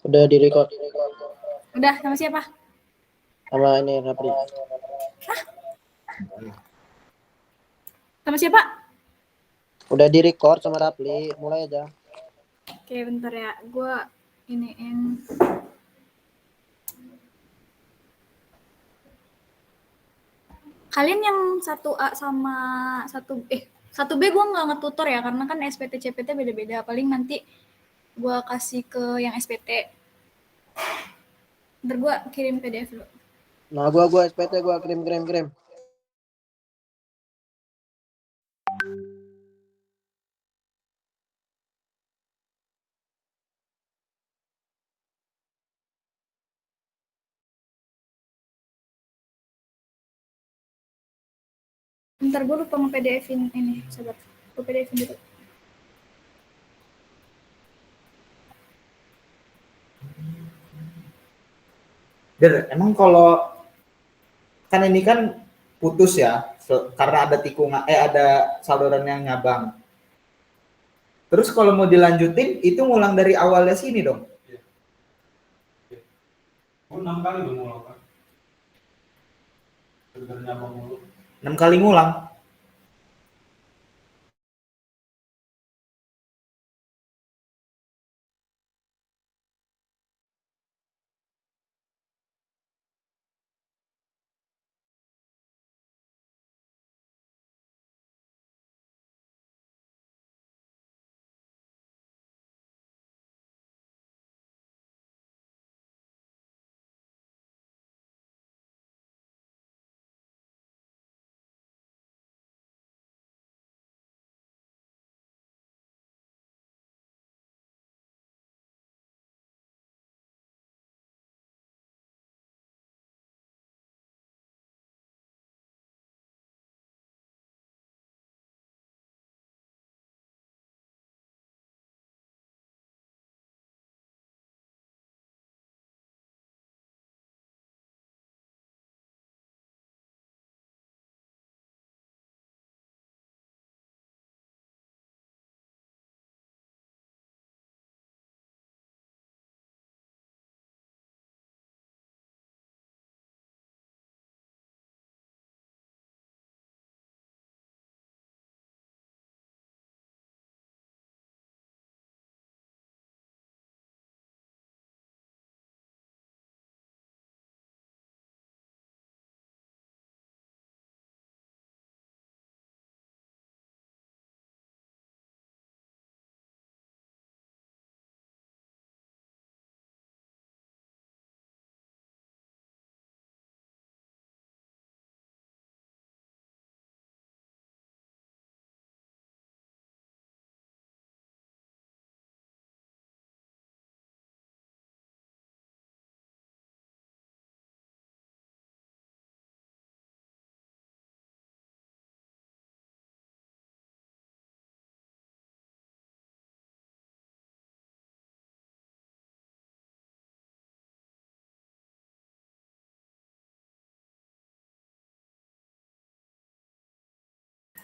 Udah di record Udah, sama siapa? sama ini Rapli. Sama siapa? Udah di record sama Rapli, mulai aja. Oke, bentar ya. Gue iniin. Kalian yang 1A sama 1B gue nggak ngetutor ya, karena kan SPT CPT beda-beda. Paling nanti gue kasih ke yang SPT. Ntar gue kirim PDF dulu. Nah, gua SPT gua kirim. Ntar gue lupa nge-PDF-in ini, sahabat. Gue PDF-in dulu. Emang kalau kan ini kan putus ya, karena ada tikungan, ada saluran yang ngabang. Terus kalau mau dilanjutin, itu ngulang dari awalnya sini dong? Oh, 6 kali dong ngulang kan? Sebenarnya abang mulu. 6 kali ngulang?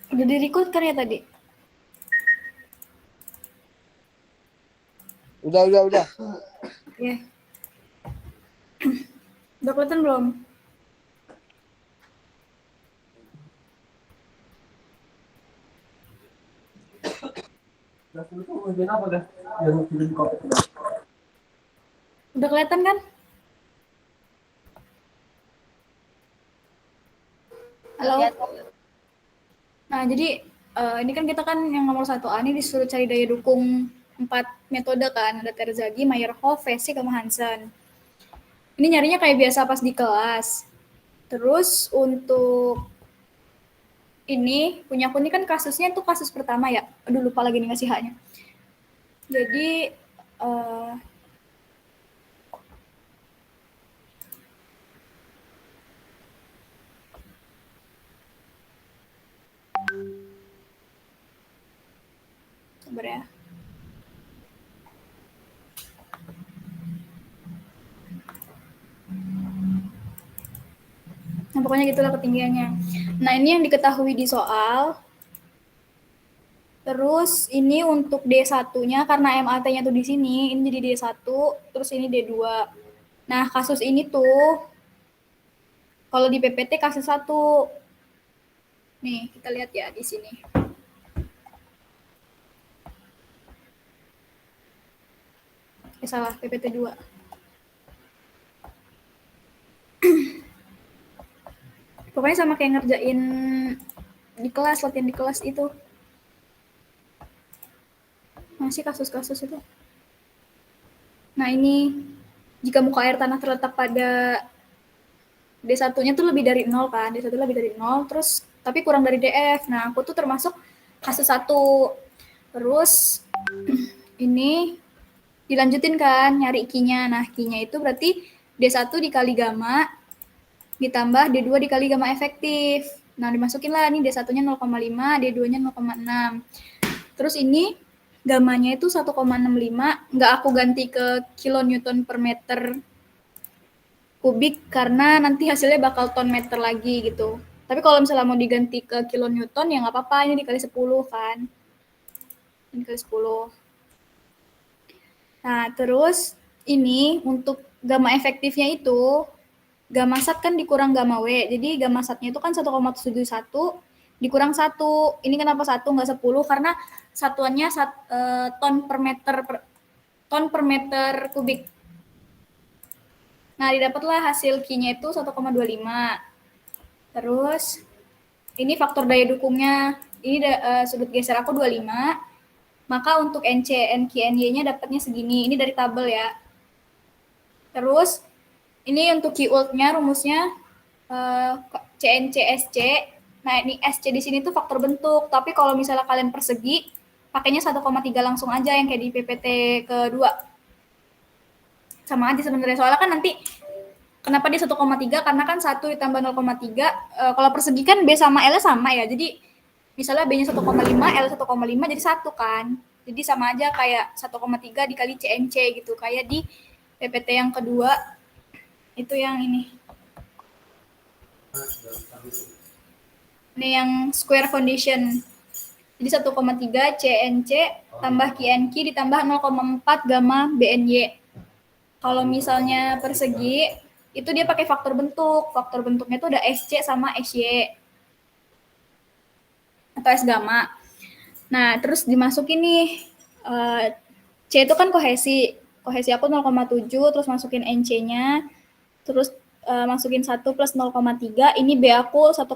Udah di-record kan ya tadi? Udah. Ya. Yeah. Udah kelihatan belum? Udah kelihatan kan? Halo? Nah, jadi ini kan kita kan yang nomor 1A ini disuruh cari daya dukung 4 metode kan. Ada Terzaghi, Meyerhof, Vesi, sama Hansen. Ini nyarinya kayak biasa pas di kelas. Terus untuk ini punya aku ini kan kasusnya tuh kasus pertama ya. Aduh lupa lagi nih ngasih haknya. Jadi sabar ya. Nah, pokoknya gitulah ketinggiannya. Nah, ini yang diketahui di soal. Terus ini untuk D1-nya karena MAT-nya tuh di sini, ini jadi D1, terus ini D2. Nah, kasus ini tuh kalau di PPT kasus 1. Nih, kita lihat ya di sini. Salah, PPT 2. Pokoknya sama kayak ngerjain di kelas, latihan di kelas itu. Masih kasus-kasus itu. Nah, ini jika muka air tanah terletak pada D1-nya tuh lebih dari 0 kan, D1 lebih dari 0, terus tapi kurang dari DF. Nah, aku tuh termasuk kasus 1. Terus ini dilanjutin kan, nyari Q-nya. Nah, Q-nya itu berarti D1 dikali gamma, ditambah D2 dikali gamma efektif. Nah, dimasukin lah, nih D1-nya 0,5, D2-nya 0,6. Terus ini gamanya itu 1,65, nggak aku ganti ke kilonewton per meter kubik karena nanti hasilnya bakal ton meter lagi gitu. Tapi kalau misalnya mau diganti ke kilonewton ya nggak apa-apa, ini dikali 10 kan. Ini dikali 10. Nah, terus ini untuk gamma efektifnya itu, gamma sat kan dikurang gamma W. Jadi gamma satnya itu kan 1,71 dikurang 1. Ini kenapa 1 nggak 10? Karena satuannya ton per meter kubik. Nah, didapatlah hasil Q-nya itu 1,25. Terus ini faktor daya dukungnya. Ini sudut geser aku 25. Maka untuk NC, NQ, NY-nya dapatnya segini. Ini dari tabel ya. Terus ini untuk Q-ult-nya rumusnya CNC SC. Nah, ini SC di sini tuh faktor bentuk. Tapi kalau misalnya kalian persegi, pakainya 1,3 langsung aja yang kayak di PPT kedua. Sama aja sebenarnya. Soalnya kan nanti kenapa dia 1,3? Karena kan 1 ditambah 0,3. Kalau persegi kan B sama L-nya sama ya. Jadi misalnya B-nya 1,5, L 1,5 jadi 1 kan. Jadi sama aja kayak 1,3 dikali CNC gitu. Kayak di PPT yang kedua itu yang ini. Ini yang square foundation. Jadi 1,3 CNC tambah QNQ ditambah 0,4 gamma BNY. Kalau misalnya persegi, itu dia pakai faktor bentuk. Faktor bentuknya itu ada SC sama SY. Atau S gamma. Nah, terus dimasukin nih. C itu kan kohesi. Kohesi aku 0,7, terus masukin NC-nya. Terus masukin 1 plus 0,3. Ini B aku 1,5.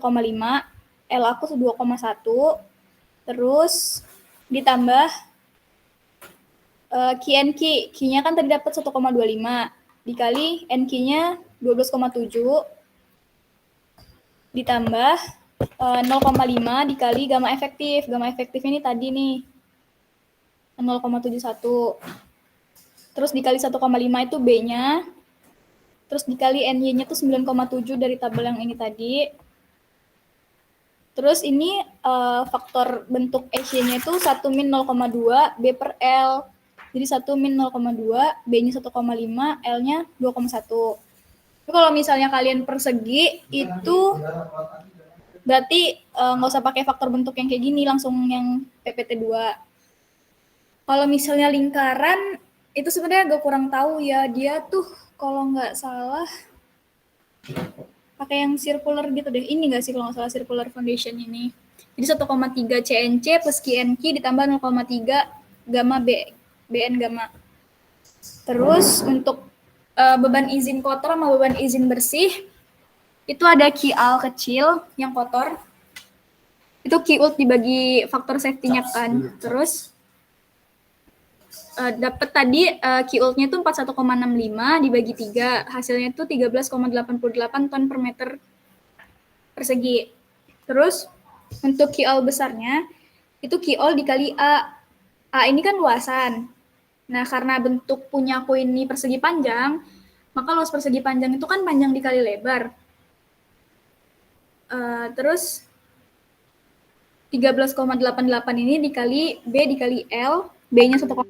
L aku 2,1. Terus ditambah QNQ. Q-nya kan tadi dapat 1,25. Dikali NQ-nya 12,7. Ditambah 0,5 dikali gamma efektif. Gamma efektif ini tadi nih 0,71. Terus dikali 1,5 itu B-nya. Terus dikali NY-nya tuh 9,7 dari tabel yang ini tadi. Terus ini faktor bentuk SY-nya itu 1 min 0,2 B per L. Jadi 1 min 0,2, B-nya 1,5, L-nya 2,1. Tapi kalau misalnya kalian persegi, itu berarti nggak usah pakai faktor bentuk yang kayak gini, langsung yang PPT 2. Kalau misalnya lingkaran, itu sebenarnya agak kurang tahu ya. Dia tuh kalau nggak salah pakai yang circular gitu deh. Ini nggak sih kalau nggak salah circular foundation ini. Jadi 1,3 CNC plus QNQ ditambah 0,3 gamma BN gamma. Terus untuk beban izin kotor sama beban izin bersih, itu ada QL kecil yang kotor. Itu Q-ult dibagi faktor safety-nya kan. Terus dapat tadi Q-ult-nya itu 41,65 dibagi 3. Hasilnya itu 13,88 ton per meter persegi. Terus untuk QL besarnya, itu QL dikali A. A ini kan luasan. Nah, karena bentuk punya aku ini persegi panjang, maka luas persegi panjang itu kan panjang dikali lebar. Terus 13,88 ini dikali B dikali L, B-nya 1,5,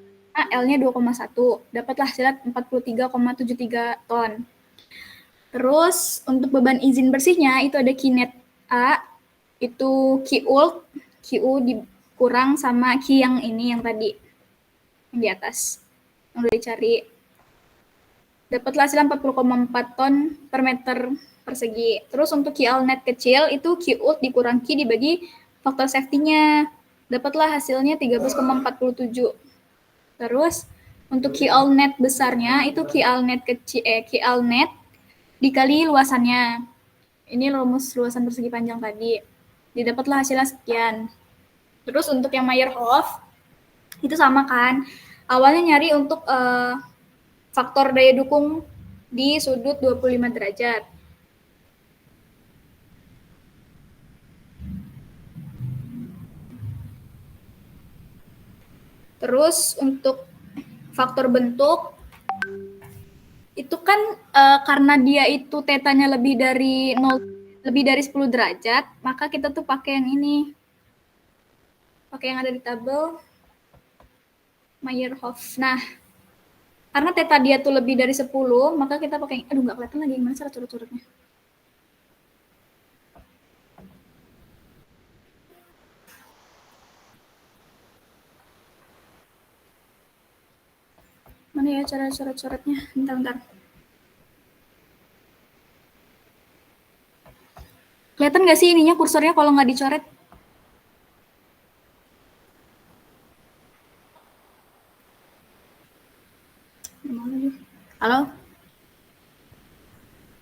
L-nya 2,1. Dapatlah hasilnya 43,73 ton. Terus untuk beban izin bersihnya itu ada Q net A, itu Q-ult, Q kurang sama Q yang ini, yang tadi, yang di atas, yang udah dicari. Dapatlah hasil 40,4 ton per meter persegi. Terus untuk QL net kecil, itu Q ult dikurang Q dibagi faktor safety-nya. Dapatlah hasilnya 13,47. Terus untuk QL net besarnya, itu QL net QL net dikali luasannya. Ini rumus luasan persegi panjang tadi. Didapatlah hasilnya sekian. Terus untuk yang Meyerhof, itu sama kan. Awalnya nyari untuk faktor daya dukung di sudut 25 derajat. Terus untuk faktor bentuk, itu kan karena dia itu tetanya lebih dari 10 derajat, maka kita tuh pakai yang ini. Pakai yang ada di tabel Meyerhof. Nah, karena teta dia tuh lebih dari 10, maka kita pakai, aduh nggak kelihatan lagi gimana cara curut-curutnya. Mana ya cara coret-coretnya? Bentar. Kelihatan nggak sih ininya kursornya kalau nggak dicoret? Halo?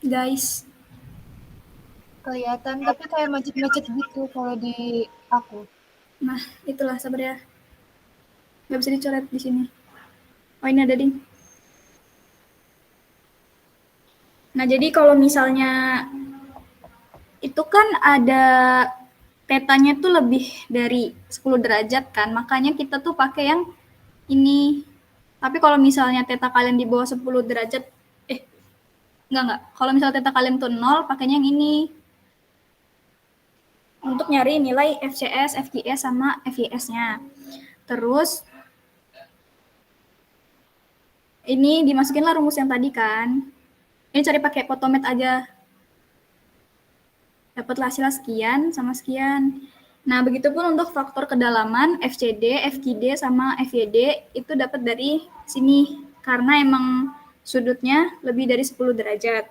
Guys. Kelihatan tapi kayak macet-macet gitu kalau di aku. Nah, itulah sabar ya. Nggak bisa dicoret di sini. Oh, ini ada ding. Nah, jadi kalau misalnya itu kan ada tetanya tuh lebih dari 10 derajat kan, makanya kita tuh pakai yang ini. Tapi kalau misalnya teta kalian di bawah 10 derajat, enggak. Kalau misalnya teta kalian tuh 0, pakainya yang ini. Untuk nyari nilai FCS, FGS, sama FYS-nya. Terus, ini dimasukinlah rumus yang tadi kan. Ini cari pakai Photomath aja. Dapatlah hasilnya sekian sama sekian. Nah, begitupun untuk faktor kedalaman FCD, FGD, sama FYD itu dapat dari sini karena emang sudutnya lebih dari 10 derajat.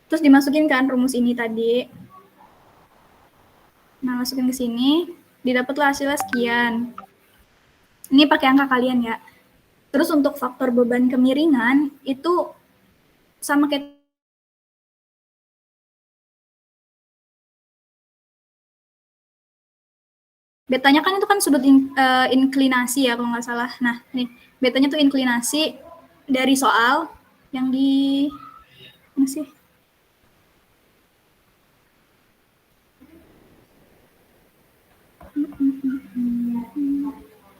Terus dimasukin kan rumus ini tadi. Nah, masukin ke sini, didapatlah hasilnya sekian. Ini pakai angka kalian ya. Terus untuk faktor beban kemiringan itu sama kayak betanya kan itu kan sudut inklinasi ya kalau nggak salah. Nah, nih betanya tuh inklinasi dari soal yang di mana sih?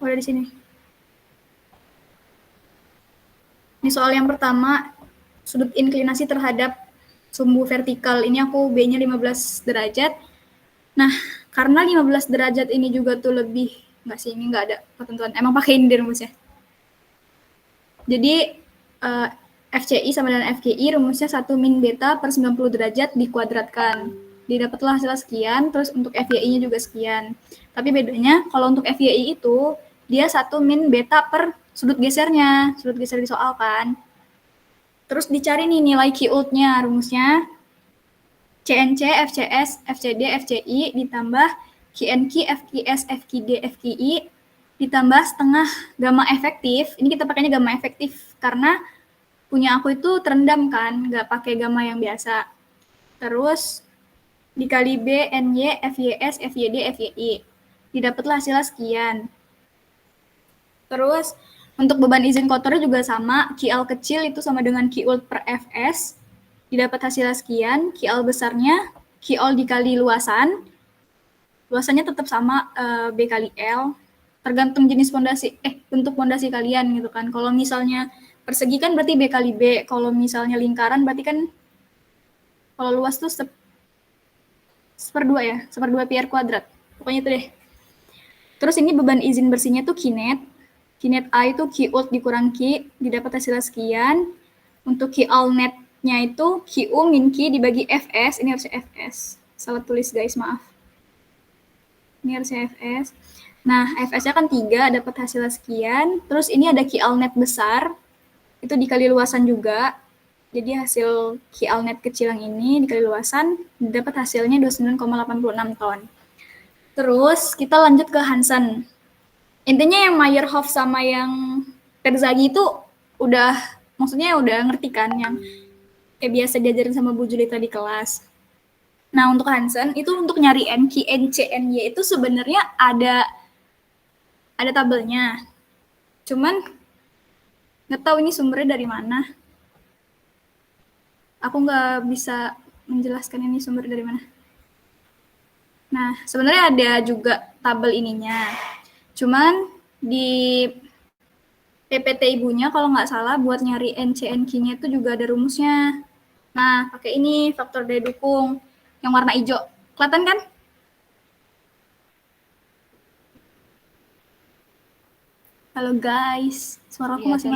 Oh, ada di sini. Ini soal yang pertama, sudut inklinasi terhadap sumbu vertikal. Ini aku B-nya 15 derajat. Nah, karena 15 derajat ini juga tuh lebih, enggak sih, ini enggak ada ketentuan. Emang pakai ini rumusnya. Jadi, FCI sama dengan FGI rumusnya 1 min beta per 90 derajat dikuadratkan. Didapatlah hasil sekian, terus untuk FYI-nya juga sekian. Tapi bedanya, kalau untuk FYI itu, dia 1 min beta per sudut gesernya, sudut geser di soal kan. Terus dicari nih nilai Q ult-nya, rumusnya CNC, FCS, FCD, FCI ditambah QNQ, FQS, FQD, FQI ditambah setengah gamma efektif. Ini kita pakainya gamma efektif karena punya aku itu terendam kan, nggak pakai gamma yang biasa. Terus dikali B, NY, FYS, FYD, FYI. Didapatlah hasilnya sekian. Terus untuk beban izin kotornya juga sama, QL kecil itu sama dengan Q ult per Fs. Didapat hasilnya sekian, QL besarnya, QL dikali luasan. Luasannya tetap sama B kali L. Tergantung jenis pondasi, bentuk pondasi kalian gitu kan. Kalau misalnya persegi kan berarti B kali B. Kalau misalnya lingkaran berarti kan kalau luas tuh seperdua ya, seperdua pi r kuadrat. Pokoknya itu deh. Terus ini beban izin bersihnya tuh kinet. Kinet A itu Q ult dikurang Q, didapat hasilnya sekian. Untuk QL net-nya itu QU min Q dibagi Fs, ini harusnya Fs. Salah tulis guys, maaf. Ini harusnya FS. Nah, FS-nya kan 3, dapat hasilnya sekian. Terus ini ada QL net besar, itu dikali luasan juga. Jadi hasil QL net kecil yang ini dikali luasan, dapat hasilnya 29,86 ton. Terus kita lanjut ke Hansen. Intinya yang Meyerhof sama yang Terzaghi itu maksudnya udah ngerti kan, yang kayak biasa diajarin sama Bu Julita di kelas. Nah, untuk Hansen itu untuk nyari NQ, NC, NY itu sebenarnya ada tabelnya. Cuman nggak tahu ini sumbernya dari mana. Aku nggak bisa menjelaskan ini sumber dari mana. Nah, sebenarnya ada juga tabel ininya. Cuman di PPT ibunya kalau nggak salah buat nyari NC, NQ-nya itu juga ada rumusnya. Nah, pakai ini faktor daya dukung yang warna hijau. Kelihatan kan? Halo guys, suara aku masih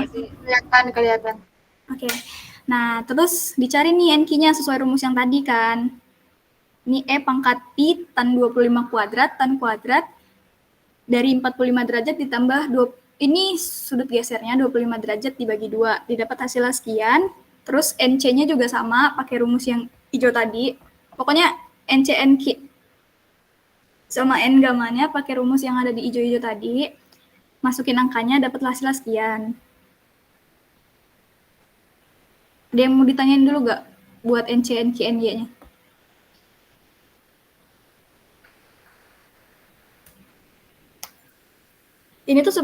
Kelihatan. Oke. Nah, terus dicari nih NQ-nya sesuai rumus yang tadi kan. Ini E pangkat Pi tan 25 kuadrat tan kuadrat dari 45 derajat ditambah ini sudut gesernya 25 derajat dibagi 2. Didapat hasilnya sekian. Terus NC-nya juga sama, pakai rumus yang hijau tadi. Pokoknya NC, NQ sama N gamanya pakai rumus yang ada di hijau-hijau tadi. Masukin angkanya, dapat hasilnya sekian. Ada yang mau ditanyain dulu nggak buat NC, NQ, NY-nya? Ini tuh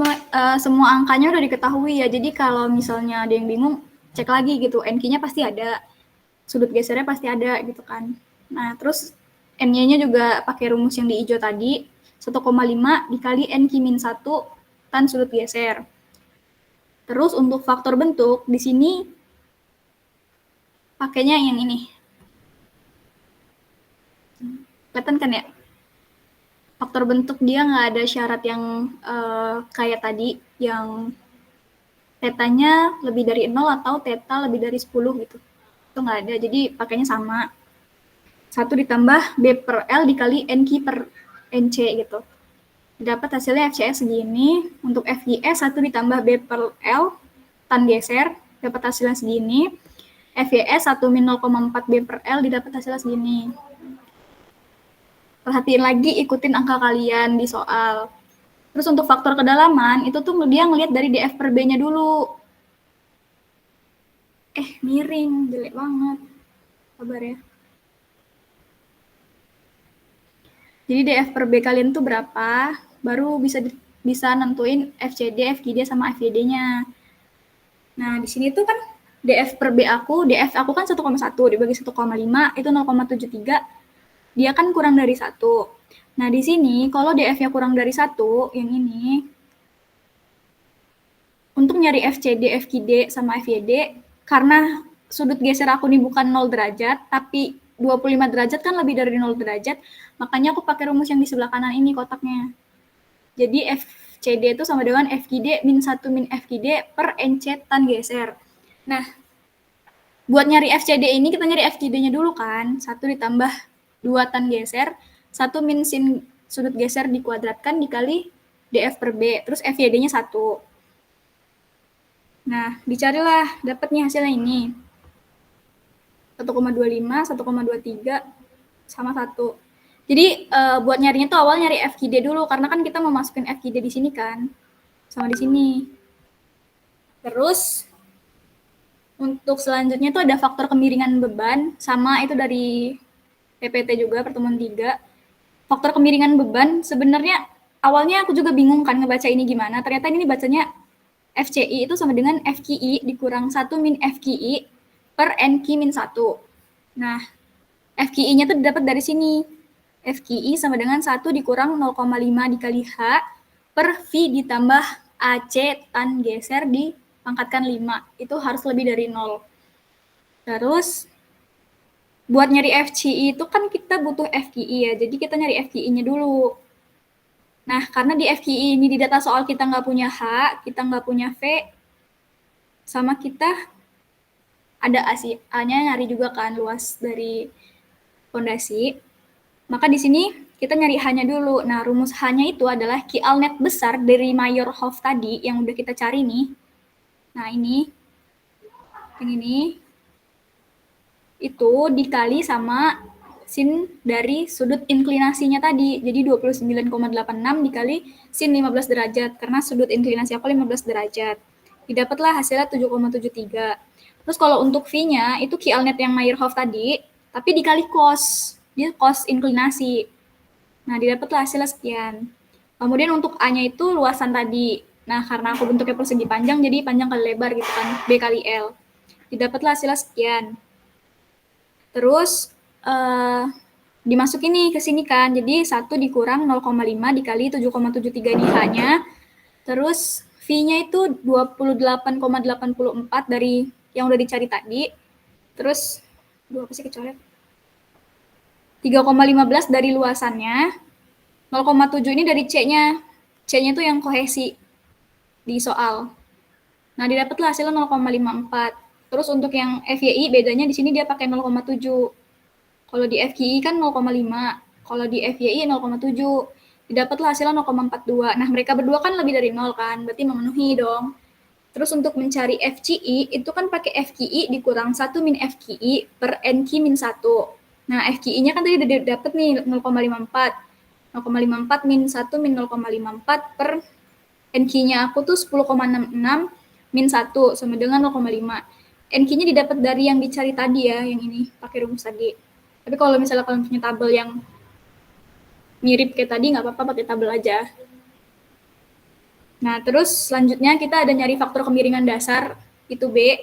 semua angkanya udah diketahui ya. Jadi kalau misalnya ada yang bingung, cek lagi gitu. NQ-nya pasti ada, sudut gesernya pasti ada gitu kan. Nah, terus NY-nya juga pakai rumus yang di hijau tadi, 1,5 dikali NQ-1 tan sudut geser. Terus untuk faktor bentuk, di sini pakainya yang ini. Kelihatan kan ya? Faktor bentuk dia nggak ada syarat yang kayak tadi, yang tetanya lebih dari 0 atau teta lebih dari 10 gitu. Itu nggak ada, jadi pakainya sama. 1 ditambah B per L dikali NQ per NC gitu. Dapat hasilnya FCS segini. Untuk FYS 1 ditambah B per L tan geser, dapat hasilnya segini. FYS 1 min 0,4 B per L didapat hasilnya segini. Perhatiin lagi, ikutin angka kalian di soal. Terus untuk faktor kedalaman, itu tuh dia ngelihat dari DF per B-nya dulu. Miring, jelek banget. Sabar ya. Jadi DF per B kalian tuh berapa, baru bisa nentuin FCD, FGD, sama FYD-nya. Nah, di sini tuh kan DF per B aku, DF aku kan 1,1 dibagi 1,5 itu 0,73. Dia kan kurang dari 1. Nah, di sini kalau DF-nya kurang dari 1, yang ini, untuk nyari FCD, FGD, sama FYD, karena sudut geser aku ini bukan 0 derajat, tapi 25 derajat kan lebih dari 0 derajat, makanya aku pakai rumus yang di sebelah kanan ini kotaknya. Jadi FCD itu sama dengan FGD min 1 min FGD per NC tan geser. Nah, buat nyari FCD ini kita nyari FGD-nya dulu kan, 1 ditambah 2 tan geser, 1 min sin sudut geser dikuadratkan dikali DF per B, terus FYD-nya 1. Nah, dicarilah, dapatnya hasilnya ini. 1,25, 1,23, sama 1. Jadi, buat nyarinya tuh awal nyari FGD dulu, karena kan kita mau masukin FGD di sini kan, sama di sini. Terus, untuk selanjutnya tuh ada faktor kemiringan beban, sama itu dari PPT juga, pertemuan 3. Faktor kemiringan beban, sebenarnya awalnya aku juga bingung kan ngebaca ini gimana, ternyata ini bacanya FCI itu sama dengan FKI dikurang 1 min FKI per NQ min 1. Nah, FKI-nya tuh dapat dari sini. FKI sama dengan 1 dikurang 0,5 dikali H per V ditambah AC tan geser dipangkatkan 5. Itu harus lebih dari 0. Terus, buat nyari FCI itu kan kita butuh FKI ya, jadi kita nyari FKI-nya dulu. Nah, karena di FKI ini di data soal kita nggak punya H, kita nggak punya V, sama kita ada A-nya nyari juga kan luas dari fondasi. Maka di sini kita nyari H-nya dulu. Nah, rumus H-nya itu adalah Q net besar dari Meyerhof tadi yang udah kita cari nih. Nah, ini. Yang ini. Itu dikali sama sin dari sudut inklinasinya tadi. Jadi 29,86 dikali sin 15 derajat. Karena sudut inklinasi aku 15 derajat. Didapatlah hasilnya 7,73. Terus kalau untuk V-nya, itu Q net yang Meyerhof tadi, tapi dikali cos. Dia cos inklinasi. Nah, didapatlah hasilnya sekian. Kemudian untuk A-nya itu luasan tadi. Nah, karena aku bentuknya persegi panjang, jadi panjang kali lebar gitu kan, B kali L. Didapatlah hasilnya sekian. Terus, dimasukin nih ke sini kan, jadi 1 dikurang 0,5 dikali 7,73 di H-nya. Terus, V-nya itu 28,84 dari yang udah dicari tadi. Terus, apa sih kecoret? 3,15 dari luasannya, 0,7 ini dari C-nya. C-nya itu yang kohesi di soal. Nah, didapatlah hasilnya 0,54. Terus untuk yang FYI bedanya di sini dia pakai 0,7. Kalau di FYI kan 0,5. Kalau di FYI 0,7. Didapatlah hasilnya 0,42. Nah, mereka berdua kan lebih dari 0 kan, berarti memenuhi dong. Terus untuk mencari FCI itu kan pakai FKI dikurang 1 min FKI per NQ min 1. Nah, FKI-nya kan tadi udah dapat nih 0,54. 0,54 min 1 min 0,54 per NQ-nya aku tuh 10,66 min 1 sama dengan 0,5. NQ-nya didapat dari yang dicari tadi ya, yang ini, pakai rumus tadi. Tapi kalau misalnya kalian punya tabel yang mirip kayak tadi, nggak apa-apa pakai tabel aja. Nah, terus selanjutnya kita ada nyari faktor kemiringan dasar, itu B.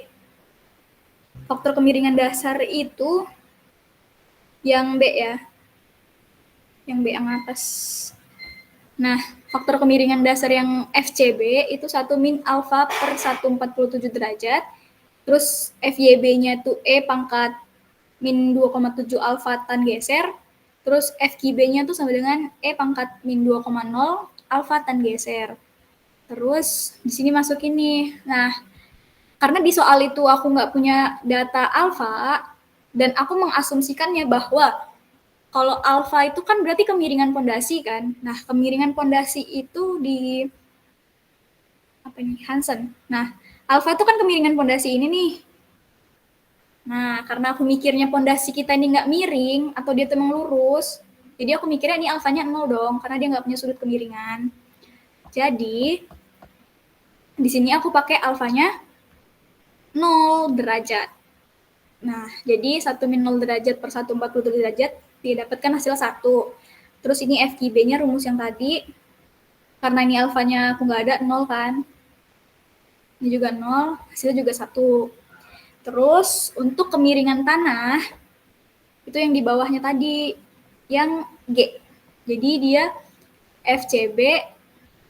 Faktor kemiringan dasar itu yang B ya. Yang B yang atas. Nah, faktor kemiringan dasar yang FCB itu 1 min alfa per 147 derajat. Terus FYB-nya itu E pangkat min 2,7 alfa tan geser. Terus FQB-nya itu sama dengan E pangkat min 2,0 alfa tan geser. Terus di sini masukin nih. Nah, karena di soal itu aku nggak punya data alfa, dan aku mengasumsikannya bahwa kalau alfa itu kan berarti kemiringan pondasi kan. Nah, kemiringan pondasi itu di apa ini? Hansen. Nah, alfa itu kan kemiringan pondasi ini nih. Nah, karena aku mikirnya pondasi kita ini nggak miring atau dia memang lurus, jadi aku mikirnya ini alfanya 0 dong, karena dia nggak punya sudut kemiringan. Jadi, di sini aku pakai alfanya 0 derajat. Nah, jadi 1 min 0 derajat per 147 derajat didapatkan hasil 1. Terus ini FQB-nya rumus yang tadi. Karena ini alfanya aku nggak ada, 0 kan. Ini juga 0, hasilnya juga 1. Terus untuk kemiringan tanah, itu yang di bawahnya tadi, yang G. Jadi dia FCB,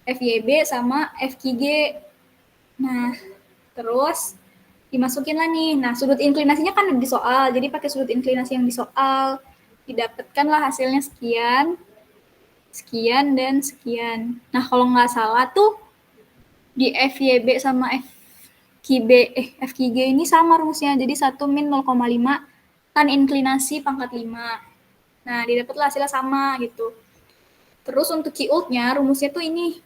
FYB, sama FQG. Nah, terus dimasukin lah nih. Nah, sudut inklinasinya kan di soal, jadi pakai sudut inklinasi yang di soal. Didapatkanlah hasilnya sekian, sekian, dan sekian. Nah, kalau nggak salah tuh di FYB sama FQG ini sama rumusnya. Jadi 1 min 0,5 tan inklinasi pangkat 5. Nah, didapatlah hasilnya sama gitu. Terus untuk Q-ult-nya rumusnya tuh ini.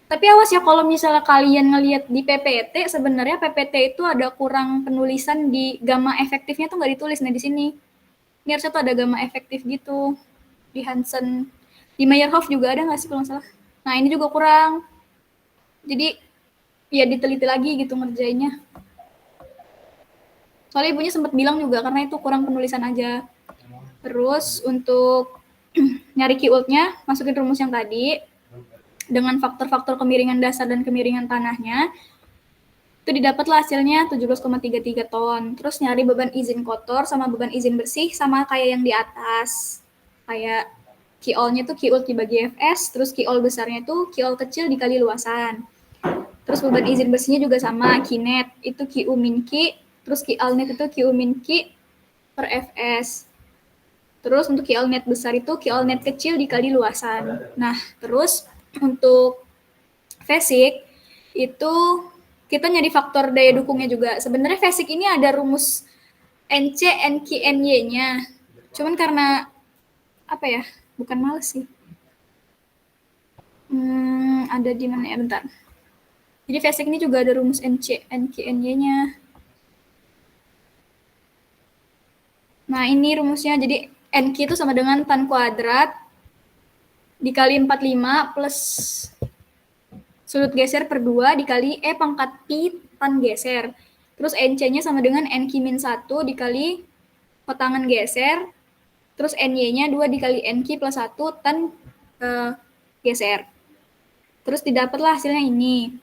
Tapi awas ya kalau misalnya kalian ngelihat di PPT, sebenarnya PPT itu ada kurang penulisan di gamma efektifnya tuh nggak ditulis. Nah, di sini. Ini harusnya tuh ada gamma efektif gitu. Di Hansen. Di Meyerhof juga ada nggak sih kalau nggak salah? Nah, ini juga kurang. Jadi, ya diteliti lagi gitu ngerjainnya. Soalnya ibunya sempat bilang juga, karena itu kurang penulisan aja. Terus, untuk nyari Q-ult-nya, masukin rumus yang tadi. Dengan faktor-faktor kemiringan dasar dan kemiringan tanahnya. Itu didapatlah hasilnya 17,33 ton. Terus nyari beban izin kotor sama beban izin bersih sama kayak yang di atas. Kayak Q-ol-nya tuh Q-ult dibagi Fs, terus Q-ol besarnya tuh Q-ol kecil dikali luasan. Terus beban izin bersihnya juga sama, Q-net itu Q min Q, terus Q-ol net itu Q min Q per Fs. Terus untuk Q-ol net besar itu Q-ol net kecil dikali luasan. Nah, terus untuk basic itu kita nyari faktor daya dukungnya juga. Sebenarnya basic ini ada rumus NC, NQ, NY-nya. Cuman karena apa ya, bukan males sih. Ada di mana ya, bentar. Jadi basic ini juga ada rumus NQ-NY-nya. Nah, ini rumusnya. Jadi NQ itu sama dengan tan kuadrat dikali 45 plus sudut geser per 2 dikali E pangkat pi tan geser. Terus NC-nya sama dengan NQ-1 dikali kotangan geser. Terus NY-nya 2 dikali NQ plus 1 tan geser. Terus didapatlah hasilnya ini.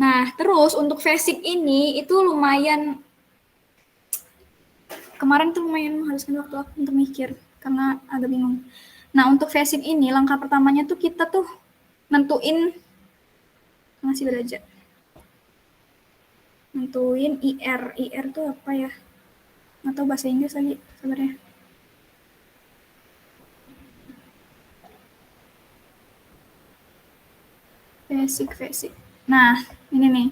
Nah, terus untuk basic ini itu lumayan, kemarin tuh lumayan menghabiskan waktu aku untuk mikir karena agak bingung. Nah, untuk basic ini langkah pertamanya tuh kita tuh nentuin masih derajat. Nentuin IR. IR tuh apa ya? Atau bahasa Inggris lagi sebenarnya. Basic. Nah, ini nih.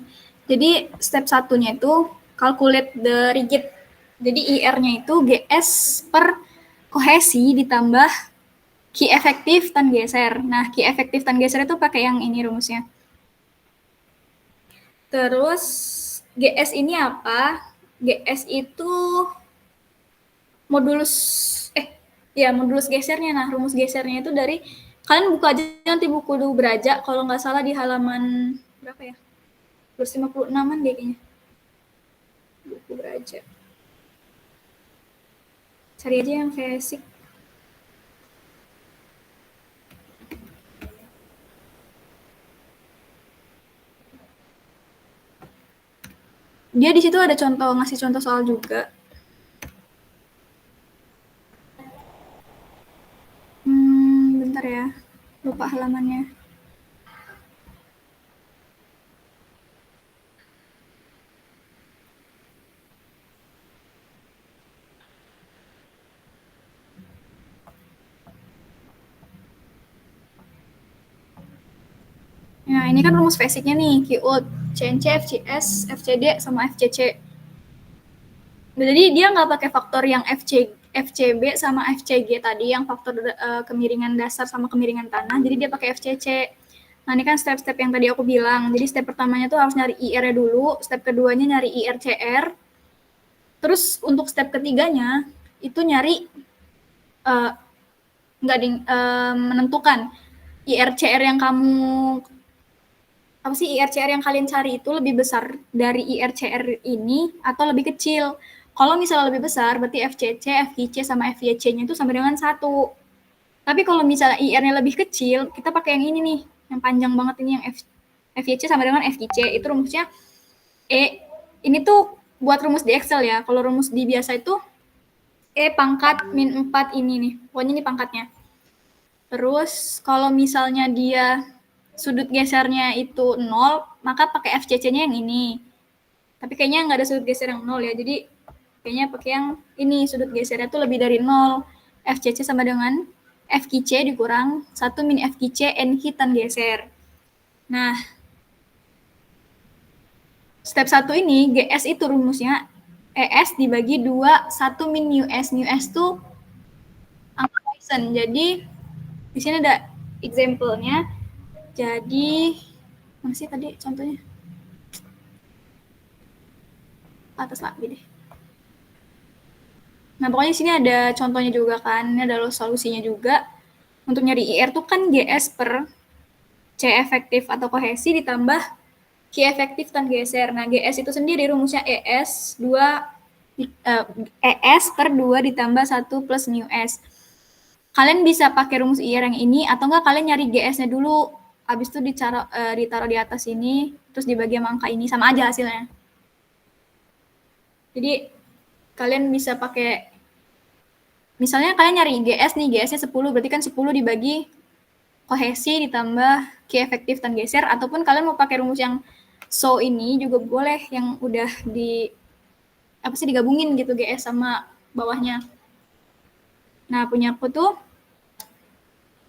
Jadi step satunya itu calculate the rigid. Jadi IR-nya itu GS per kohesi ditambah Q efektif tan geser. Nah, Q efektif tan geser itu pakai yang ini rumusnya. Terus GS ini apa? GS itu modulus gesernya. Nah, rumus gesernya itu dari, kalian buka aja nanti buku Braja, kalau nggak salah di halaman berapa ya? 256-an deh kayaknya. Buku Braja. Cari aja yang basic. Dia di situ ada contoh, ngasih contoh soal juga. Bentar ya, lupa halamannya. Nah, ini kan rumus basicnya nih, QUT, CNC, FCS, FCD, sama FCC. Jadi dia nggak pakai faktor yang FCB sama FCG tadi, yang faktor kemiringan dasar sama kemiringan tanah, jadi dia pakai FCC. Nah, ini kan step-step yang tadi aku bilang. Jadi step pertamanya tuh harus nyari IR-nya dulu, step keduanya nyari IRCR, terus untuk step ketiganya itu nyari menentukan IRCR yang IRCR yang kalian cari itu lebih besar dari IRCR ini atau lebih kecil. Kalau misalnya lebih besar, berarti FCC, FIC, sama FYC-nya itu sama dengan 1. Tapi kalau misalnya IR-nya lebih kecil, kita pakai yang ini nih, yang panjang banget ini, yang FYC sama dengan FIC. Itu rumusnya ini tuh buat rumus di Excel ya. Kalau rumus di biasa itu E pangkat min 4 ini nih. Pokoknya ini pangkatnya. Terus kalau misalnya dia sudut gesernya itu 0, maka pakai FCC-nya yang ini. Tapi kayaknya nggak ada sudut geser yang 0 ya, jadi kayaknya pakai yang ini, sudut gesernya itu lebih dari 0. FCC sama dengan FQC dikurang 1 min FQC NQ tan geser. Nah, step 1 ini, GS itu rumusnya ES dibagi 2, 1 min US. US itu angka Poisson. Jadi, di sini ada example-nya. Jadi, mana sih tadi contohnya? Atas lagi deh. Nah, pokoknya di sini ada contohnya juga kan. Ini ada solusinya juga. Untuk nyari IR tuh kan GS per C efektif atau kohesi ditambah Q efektif tan geser. Nah, GS itu sendiri rumusnya ES per 2 ditambah 1 plus mu S. Kalian bisa pakai rumus IR yang ini, atau enggak kalian nyari GS-nya dulu. Habis itu ditaruh di atas ini, terus dibagi sama angka ini, sama aja hasilnya. Jadi, kalian bisa pakai, misalnya kalian nyari GS nih, GS-nya 10, berarti kan 10 dibagi kohesi ditambah Q efektif tan geser, ataupun kalian mau pakai rumus yang ini juga boleh, yang udah digabungin gitu GS sama bawahnya. Nah, punya aku tuh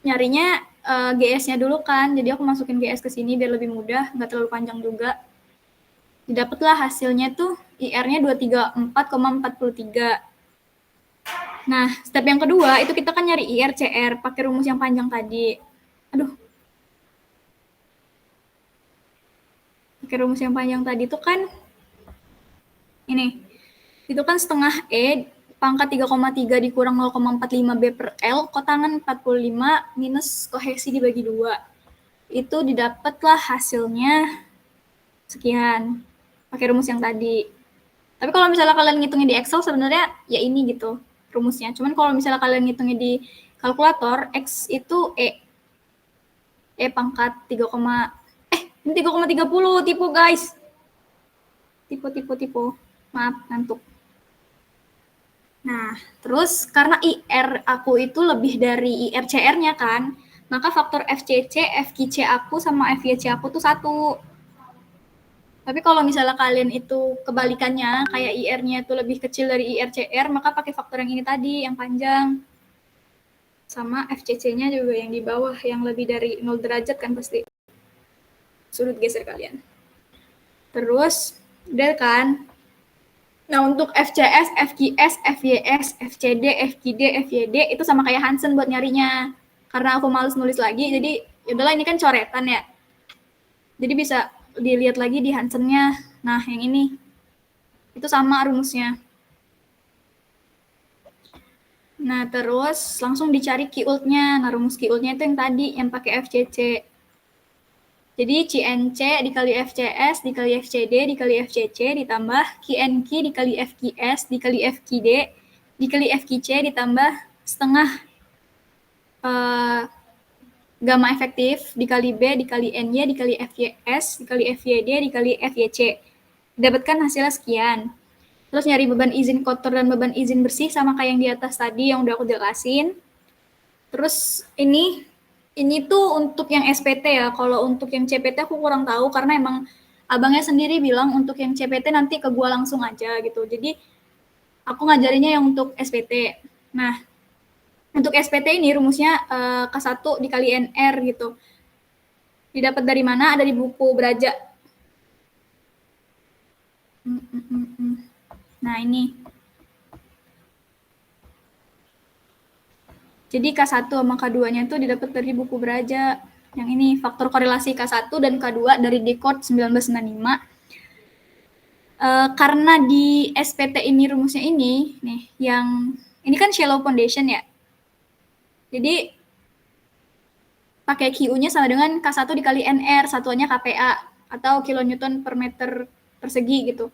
nyarinya GS-nya dulu kan, jadi aku masukin GS ke sini biar lebih mudah, nggak terlalu panjang juga. Didapatlah hasilnya tuh IR-nya 234,43. Nah, step yang kedua itu kita kan nyari IRCR pakai rumus yang panjang tadi. Aduh. Pakai rumus yang panjang tadi itu kan ini. Itu kan setengah E pangkat 3,3 dikurang 0,45 B per L, kotangan 45 minus kohesi dibagi 2. Itu didapatlah hasilnya sekian. Pakai rumus yang tadi. Tapi kalau misalnya kalian ngitungnya di Excel sebenarnya ya ini gitu rumusnya. Cuman kalau misalnya kalian ngitungnya di kalkulator, X itu E pangkat 3, ini 3,30, tipu guys. Tipu. Maaf, ngantuk. Nah, terus karena IR aku itu lebih dari IRCR-nya kan, maka faktor FCC, FQC aku sama FYC aku tuh 1. Tapi kalau misalnya kalian itu kebalikannya, kayak IR-nya itu lebih kecil dari IRCR, maka pakai faktor yang ini tadi, yang panjang. Sama FCC-nya juga yang di bawah, yang lebih dari 0 derajat kan pasti. Sudut geser kalian. Terus, udah kan? Nah, untuk FCS, FQS, FYS, FCD, FQD, FYD, itu sama kayak Hansen buat nyarinya. Karena aku males nulis lagi, jadi yaudahlah ini kan coretan ya. Jadi bisa dilihat lagi di Hansen-nya. Nah, yang ini. Itu sama rumusnya. Nah, terus langsung dicari Q-ult-nya. Nah, rumus Q-ult-nya itu yang tadi, yang pakai FCC. Jadi, CNC dikali FCS, dikali FCD, dikali FCC, ditambah QNQ dikali FQS, dikali FQD, dikali FQC, ditambah setengah gamma efektif, dikali B, dikali NY, dikali FYS, dikali FYD, dikali FYC. Dapatkan hasilnya sekian. Terus nyari beban izin kotor dan beban izin bersih sama kayak yang di atas tadi yang udah aku jelasin. Terus ini tuh untuk yang SPT ya. Kalau untuk yang CPT aku kurang tahu karena emang abangnya sendiri bilang untuk yang CPT nanti ke gua langsung aja gitu. Jadi aku ngajarinnya yang untuk SPT. Nah, untuk SPT ini rumusnya K1 dikali NR gitu. Didapat dari mana? Ada di buku Braja. Nah, ini. Jadi K1 sama K2-nya itu didapat dari buku Braja. Yang ini, faktor korelasi K1 dan K2 dari Descartes 1995. Karena di SPT ini rumusnya ini, nih, yang ini kan shallow foundation ya. Jadi, pakai QU-nya sama dengan K1 dikali NR, satuannya KPA, atau kilonewton per meter persegi gitu.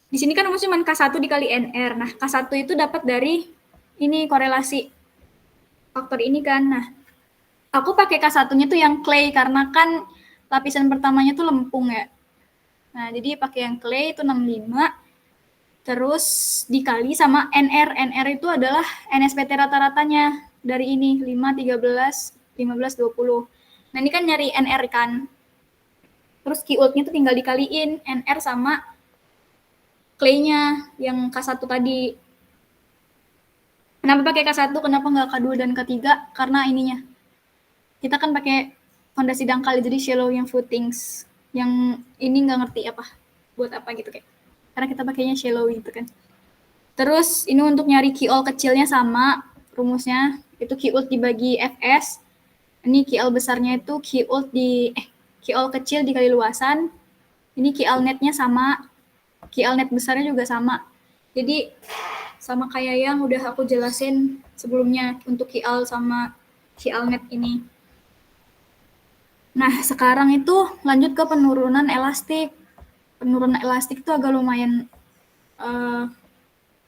Di sini kan rumusnya cuma K1 dikali NR. Nah, K1 itu dapat dari ini korelasi faktor ini kan. Nah, aku pakai K1-nya tuh yang clay karena kan lapisan pertamanya tuh lempung ya. Nah, jadi pakai yang clay itu 65. Terus dikali sama NR. NR itu adalah NSPT rata-ratanya dari ini 5, 13, 15, 20. Nah, ini kan nyari NR kan. Terus Q-ult-nya tuh tinggal dikaliin NR sama clay-nya yang K1 tadi. Kenapa pakai K1, kenapa nggak K2 dan K3? Karena ininya. Kita kan pakai fondasi dangkal, jadi shallow yang footings. Yang ini nggak ngerti apa, buat apa gitu kayak. Karena kita pakainya shallow gitu kan. Terus ini untuk nyari Q-ult kecilnya sama rumusnya. Itu Q-ult dibagi Fs. Ini Q-ult besarnya itu Q-ult kecil dikali luasan. Ini Q-ult netnya sama. Q-ult net besarnya juga sama. Jadi sama kayak yang udah aku jelasin sebelumnya untuk Q-ult sama Q-ult net ini. Nah, sekarang itu lanjut ke penurunan elastik. Penurunan elastik itu agak lumayan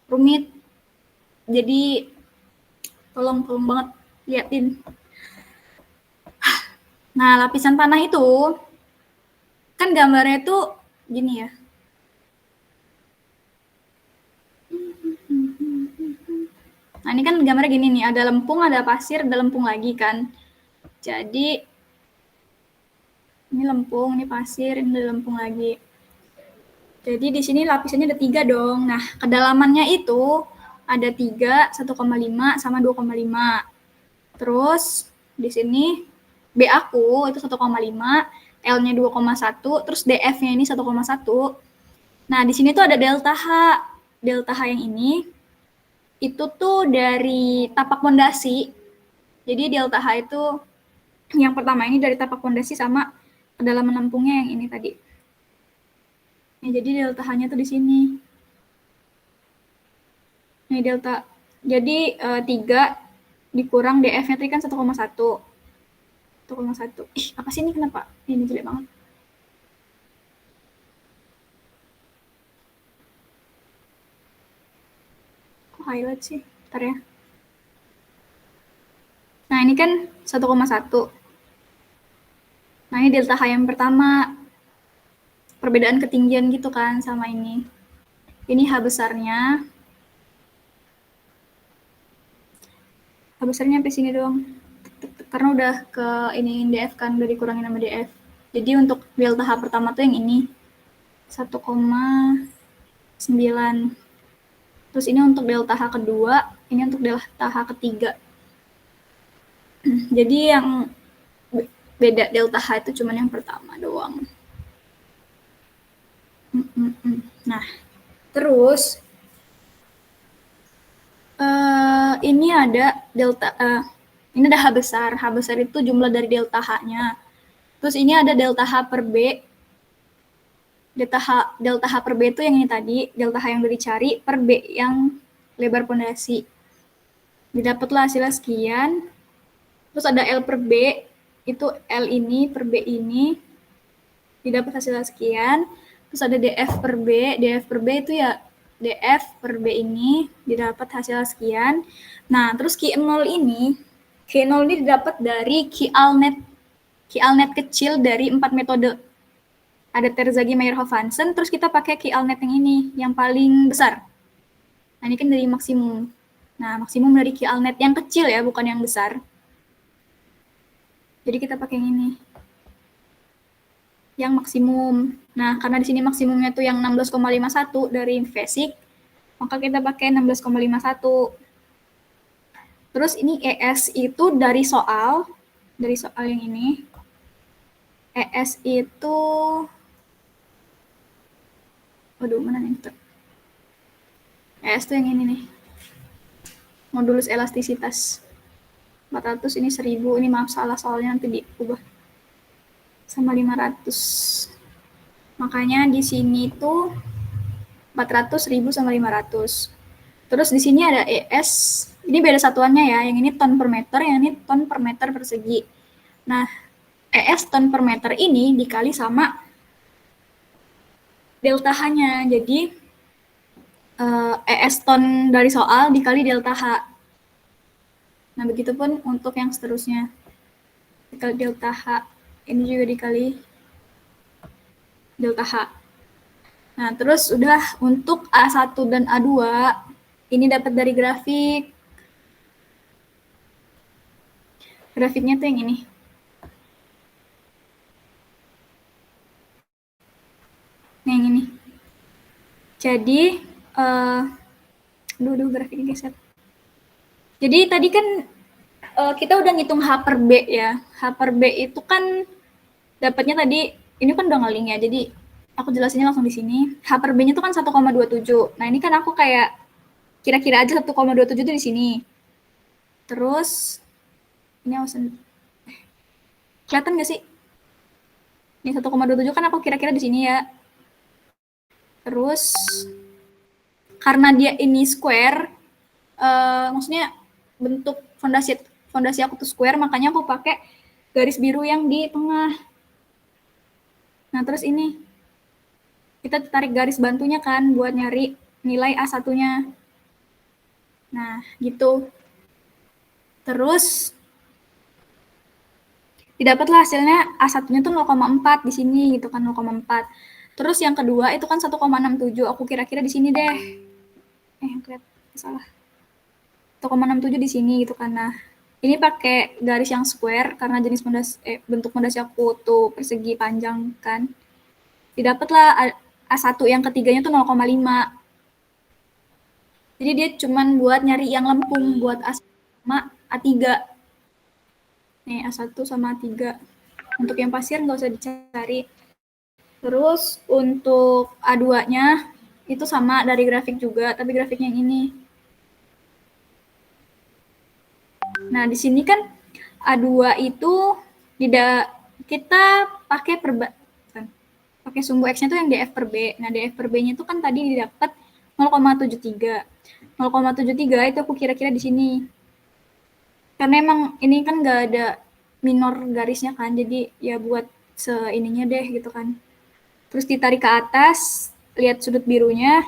rumit. Jadi tolong banget liatin. Nah, lapisan tanah itu kan gambarnya itu gini ya. Nah, ini kan gambarnya gini nih, ada lempung, ada pasir, ada lempung lagi kan. Jadi ini lempung, ini pasir, ini ada lempung lagi. Jadi di sini lapisannya ada 3 dong. Nah, kedalamannya itu ada 3, 1,5 sama 2,5. Terus di sini B aku itu 1,5, L-nya 2,1, terus DF-nya ini 1,1. Nah, di sini tuh ada delta H. Delta H yang ini itu tuh dari tapak pondasi. Jadi delta H itu yang pertama ini dari tapak pondasi sama kedalaman lempungnya yang ini tadi. Nah, jadi delta H-nya tuh di sini. Ini delta. Jadi 3 dikurang DF-nya tadi kan 1,1. 1,1. Ih, apa sih ini kenapa? Ini jelek banget. Kok highlight sih? Bentar ya. Nah, ini kan 1,1. Nah, ini delta H yang pertama. Perbedaan ketinggian gitu kan sama ini. Ini H besarnya. H besarnya sampai sini doang. Karena udah ke ini DF kan, udah dikurangin sama DF. Jadi untuk delta H pertama tuh yang ini. 1,9. Terus ini untuk delta H kedua, ini untuk delta H ketiga. Jadi yang beda delta H itu cuma yang pertama doang. Nah, terus ini ada delta, ini ada H besar. H besar itu jumlah dari delta H-nya. Terus ini ada delta H per B. Delta H per B itu yang ini tadi, delta H yang udah dicari per B yang lebar pondasi. Didapatlah hasilnya sekian. Terus ada L per B, itu L ini per B ini. Didapat hasilnya sekian. Terus ada DF per B itu ya DF per B ini didapat hasilnya sekian. Nah, terus Q0 ini didapat dari Q-alnet kecil dari 4 metode. Ada Terzaghi, Meyerhof, Hansen, terus kita pakai Q-alnet yang ini, yang paling besar. Nah, ini kan dari maksimum. Nah, maksimum dari Q-alnet yang kecil ya, bukan yang besar. Jadi kita pakai yang ini. Yang maksimum. Nah, karena di sini maksimumnya tuh yang 16,51 dari Basic, maka kita pakai 16,51. Terus ini ES itu dari soal yang ini. ES itu, waduh, mana nih? ES itu yang ini nih. Modulus elastisitas. 400, ini 1000, ini maaf salah soalnya nanti diubah. Sama 500. Makanya di sini tuh 400, 1000 sama 500. Terus di sini ada ES, ini beda satuannya ya, yang ini ton per meter, yang ini ton per meter persegi. Nah, ES ton per meter ini dikali sama delta H-nya. Jadi ES ton dari soal dikali delta H. Nah, begitupun untuk yang seterusnya. Dikali delta H. Ini juga dikali delta H. Nah, terus udah untuk A1 dan A2, ini dapat dari grafik. Grafiknya tuh yang ini. Nah, yang ini. Jadi, grafiknya geser. Jadi tadi kan kita udah ngitung H per B ya. H per B itu kan dapatnya tadi, ini kan udah ngeling ya, jadi aku jelasinnya langsung di sini. H per B-nya itu kan 1,27. Nah, ini kan aku kayak kira-kira aja 1,27 itu di sini. Terus, ini awasan. Kelihatan nggak sih? Ini 1,27 kan aku kira-kira di sini ya. Terus, karena dia ini square, maksudnya bentuk fondasi aku tuh square, makanya aku pakai garis biru yang di tengah. Nah, terus ini kita tarik garis bantunya kan buat nyari nilai A1-nya. Nah, gitu. Terus didapatlah hasilnya A1-nya tuh 0,4 di sini gitu kan, 0,4. Terus yang kedua itu kan 1,67. Aku kira-kira di sini deh. Kelihatan salah. 1,67 di sini gitu kan. Nah, ini pakai garis yang square karena jenis bentuk fondasi aku tuh persegi panjang kan. Didapatlah A1 yang ketiganya tuh 0,5. Jadi dia cuman buat nyari yang lempung buat A1 sama A3. Nih, A1 sama A3. Untuk yang pasir nggak usah dicari. Terus untuk A2-nya itu sama dari grafik juga, tapi grafiknya yang ini. Nah, di sini kan A2 itu tidak kita pakai pakai sumbu X-nya itu yang df per B. Nah, df per B-nya itu kan tadi didapat 0,73. 0,73 itu aku kira-kira di sini. Karena emang ini kan nggak ada minor garisnya kan, jadi ya buat seininya deh gitu kan. Terus ditarik ke atas, lihat sudut birunya,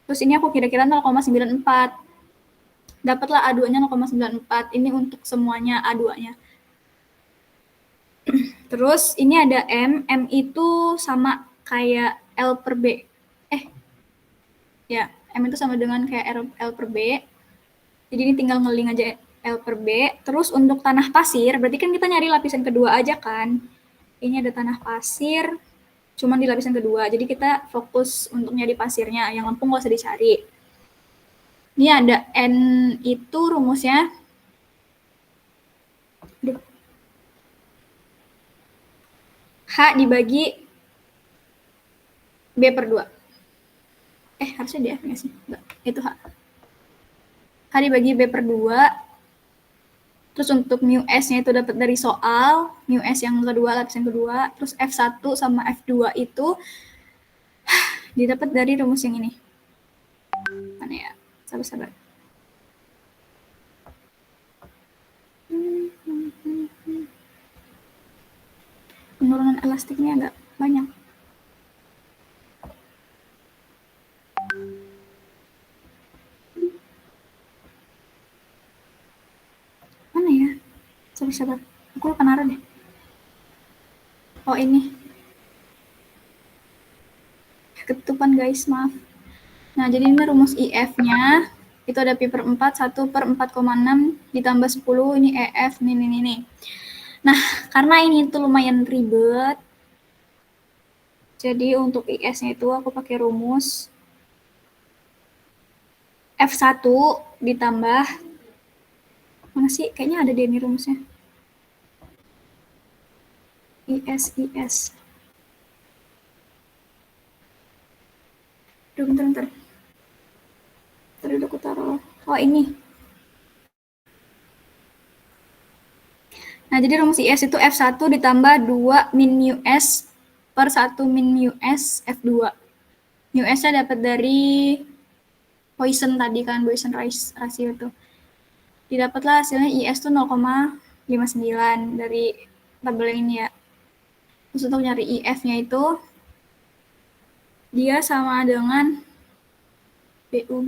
terus ini aku kira-kira 0,94. Dapatlah A2-nya 0,94. Ini untuk semuanya A2-nya. Terus ini ada M. M itu sama kayak L per B. Ya, M itu sama dengan kayak L per B. Jadi ini tinggal ngeling aja L per B. Terus untuk tanah pasir, berarti kan kita nyari lapisan kedua aja kan. Ini ada tanah pasir, cuman di lapisan kedua. Jadi kita fokus untuk nyari pasirnya. Yang lempung nggak usah dicari. Ini ada N itu rumusnya. H dibagi B per 2. Harusnya DF nggak sih? Enggak, itu H. H dibagi B per 2. Terus untuk mu S-nya itu dapat dari soal. Mu S yang kedua, lapisan kedua. Terus F1 sama F2 itu didapat dari rumus yang ini. Mana ya? Sabar-sabar. Penurunan elastiknya agak banyak. Mana ya? Sabar-sabar. Aku lupa naruh deh. Oh, ini. Ketutupan guys, maaf. Nah, jadi ini rumus IF-nya. Itu ada pi per 4, 1 per 4,6 ditambah 10, ini EF, ini. Nah, karena ini tuh lumayan ribet, jadi untuk IS-nya itu aku pakai rumus F1 ditambah, mana sih? Kayaknya ada deh ini rumusnya. IS. Duh, bentar. Tadi udah aku taruh. Oh, ini. Nah, jadi rumus IS itu F1 ditambah 2 min mu S per 1 min mu S F2. Mu S-nya dapat dari Poisson tadi kan, Poisson ratio itu. Didapatlah hasilnya IS itu 0,59 dari tabel ini ya. Terus untuk nyari IF-nya itu, dia sama dengan BU.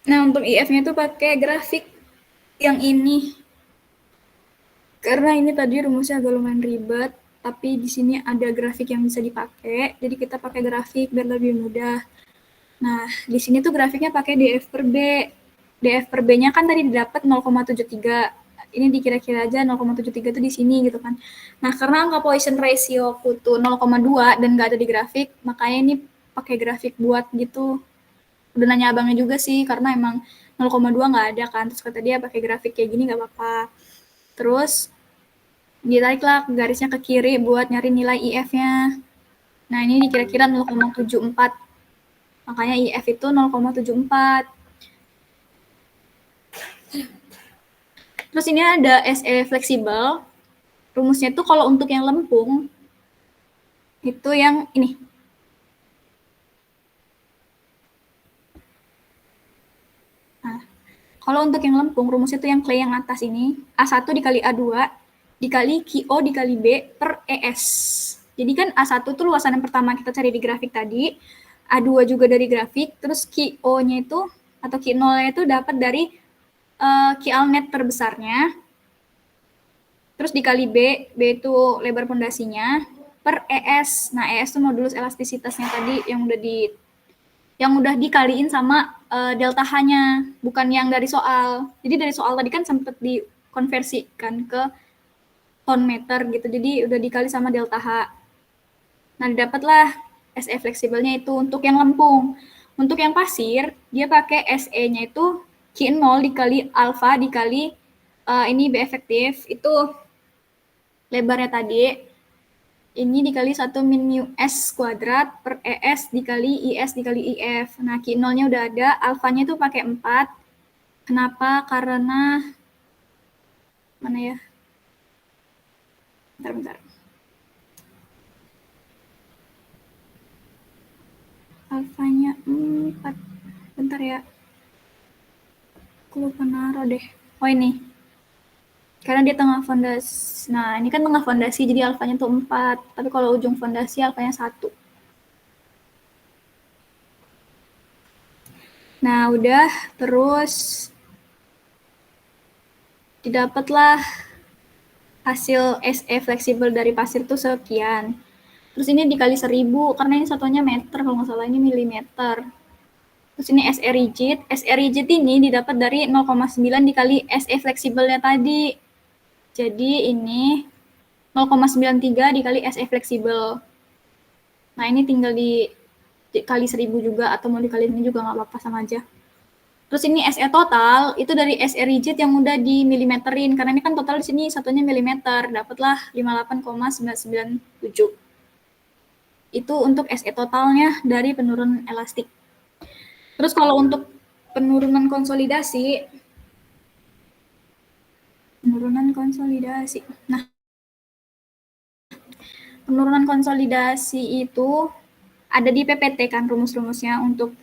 Nah, untuk IF-nya itu pakai grafik yang ini. Karena ini tadi rumusnya agak lumayan ribet, tapi di sini ada grafik yang bisa dipakai, jadi kita pakai grafik biar lebih mudah. Nah, di sini tuh grafiknya pakai DF per B. DF per B-nya kan tadi didapat 0,73. Ini dikira-kira aja 0,73 itu di sini gitu kan. Nah, karena angka Poisson ratio tuh 0,2 dan nggak ada di grafik, makanya ini pakai grafik buat gitu. Udah nanya abangnya juga sih, karena emang 0,2 nggak ada kan. Terus kata dia pakai grafik kayak gini nggak apa-apa. Terus ditariklah garisnya ke kiri buat nyari nilai IF-nya. Nah, ini dikira-kira 0,74. Makanya IF itu 0,74. Terus ini ada SE fleksibel. Rumusnya itu kalau untuk yang lempung, itu yang ini. Nah, kalau untuk yang lempung, rumusnya itu yang clay yang atas ini. A1 dikali A2 dikali QO dikali B per ES. Jadi kan A1 itu luasan yang pertama kita cari di grafik tadi. A2 juga dari grafik. Terus QO-nya itu, atau Q0-nya itu dapat dari QL-net terbesarnya. Terus dikali B itu lebar pondasinya, per ES. Nah, ES itu modulus elastisitasnya tadi yang udah dikaliin sama delta H-nya, bukan yang dari soal. Jadi dari soal tadi kan sempat dikonversikan ke ton meter gitu, jadi udah dikali sama delta H. Nah, didapatlah SE fleksibelnya itu untuk yang lempung. Untuk yang pasir, dia pakai SE-nya itu Q0 dikali alfa dikali ini B efektif, itu lebarnya tadi. Ini dikali 1 min mu S kuadrat per ES dikali IS dikali IF. Nah, Q0-nya udah ada, alfanya itu pakai 4, Kenapa? Karena mana ya? Bentar. Alfanya 4. Bentar ya. Aku lupa naruh deh. Oh ini. Karena dia tengah fondasi. Nah, ini kan tengah fondasi jadi alfanya tuh 4. Tapi kalau ujung fondasi alfanya 1. Nah, udah. Terus didapatlah hasil SE fleksibel dari pasir tuh sekian. Terus ini dikali 1000, karena ini satunya meter, kalau nggak salah ini milimeter. Terus ini SE rigid. SE rigid ini didapat dari 0,9 dikali SE fleksibelnya tadi. Jadi ini 0,93 dikali SE fleksibel. Nah, ini tinggal dikali 1000 juga, atau mau dikali ini juga nggak apa-apa, sama aja. Terus ini SE total, itu dari SE rigid yang udah di milimeterin, karena ini kan total di sini satunya milimeter, dapatlah 58,997. Itu untuk SE totalnya dari penurunan elastik. Terus kalau untuk penurunan konsolidasi. Nah, penurunan konsolidasi itu ada di PPT kan rumus-rumusnya untuk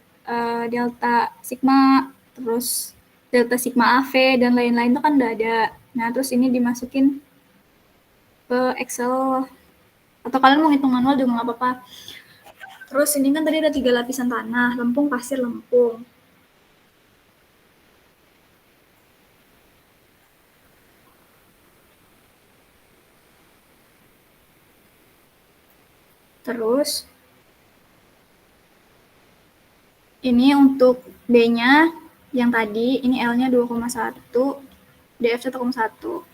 delta sigma, terus delta sigma AV, dan lain-lain itu kan udah ada. Nah, terus ini dimasukin ke Excel, atau kalian mau hitung manual juga nggak apa-apa. Terus ini kan tadi ada 3 lapisan tanah, lempung, pasir, lempung. Terus ini untuk B-nya yang tadi, ini L-nya 2,1, DF 1,1.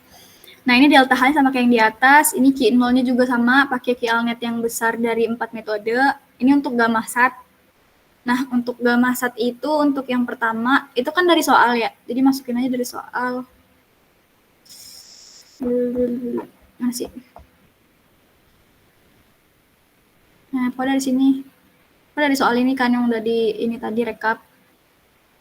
Nah, ini delta H sama kayak yang di atas, ini Q0-nya juga sama, pakai QLnet yang besar dari 4 metode. Ini untuk gamma sat. Nah, untuk gamma sat itu untuk yang pertama, itu kan dari soal ya, jadi masukin aja dari soal. Masih. Nah, pada dari sini. Pada dari soal ini kan yang udah di ini tadi rekap.